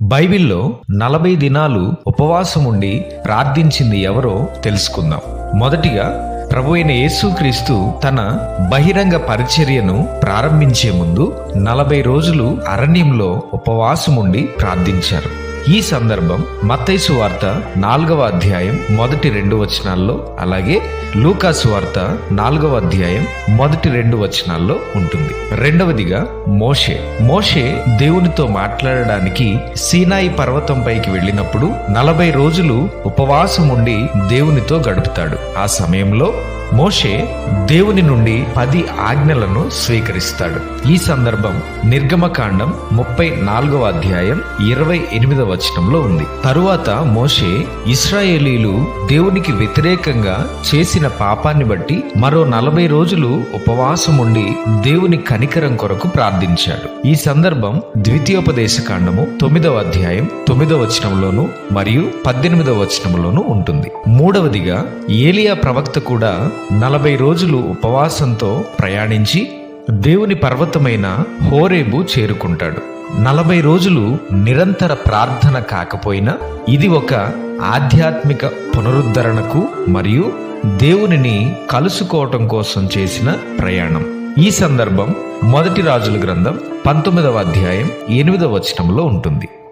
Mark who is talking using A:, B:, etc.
A: బైబిల్లో 40 దినాలు ఉపవాసం ఉండి ప్రార్థించింది ఎవరో తెలుసుకుందాం. మొదటిగా ప్రభువైన యేసుక్రీస్తు తన బహిరంగ పరిచర్యను ప్రారంభించే ముందు 40 రోజులు అరణ్యంలో ఉపవాసం ఉండి ప్రార్థించారు. ఈ సందర్భం మత్తయి సువార్త 4వ అధ్యాయం మొదటి 2 వచనాల్లో, అలాగే లూకా సువార్త 4వ అధ్యాయం మొదటి 2 వచనాల్లో ఉంటుంది. రెండవదిగా మోషే దేవునితో మాట్లాడడానికి సీనాయి పర్వతం పైకి వెళ్ళినప్పుడు 40 రోజులు ఉపవాసం ఉండి దేవునితో గడుపుతాడు. ఆ సమయంలో మోషే దేవుని నుండి 10 ఆజ్ఞలను స్వీకరిస్తాడు. ఈ సందర్భం నిర్గమకాండం 34వ అధ్యాయం 28వ వచనంలో ఉంది. తరువాత మోషే ఇశ్రాయేలీలు దేవునికి వ్యతిరేకంగా చేసిన పాపాన్ని బట్టి మరో 40 రోజులు ఉపవాసం ఉండి దేవుని కనికరం కొరకు ప్రార్థించాడు. ఈ సందర్భం ద్వితీయోపదేశకాండము 9వ అధ్యాయం 9వ వచనంలోను మరియు 18వ వచనంలోను ఉంటుంది. మూడవదిగా ఏలియా ప్రవక్త కూడా 40 రోజులు ఉపవాసంతో ప్రయాణించి దేవుని పర్వతమైన హోరేబు చేరుకుంటాడు. 40 రోజులు నిరంతర ప్రార్థన కాకపోయినా ఇది ఒక ఆధ్యాత్మిక పునరుద్ధరణకు మరియు దేవునిని కలుసుకోవటం కోసం చేసిన ప్రయాణం. ఈ సందర్భం మొదటి రాజుల గ్రంథం 19వ అధ్యాయం 8వ వచనంలో ఉంటుంది.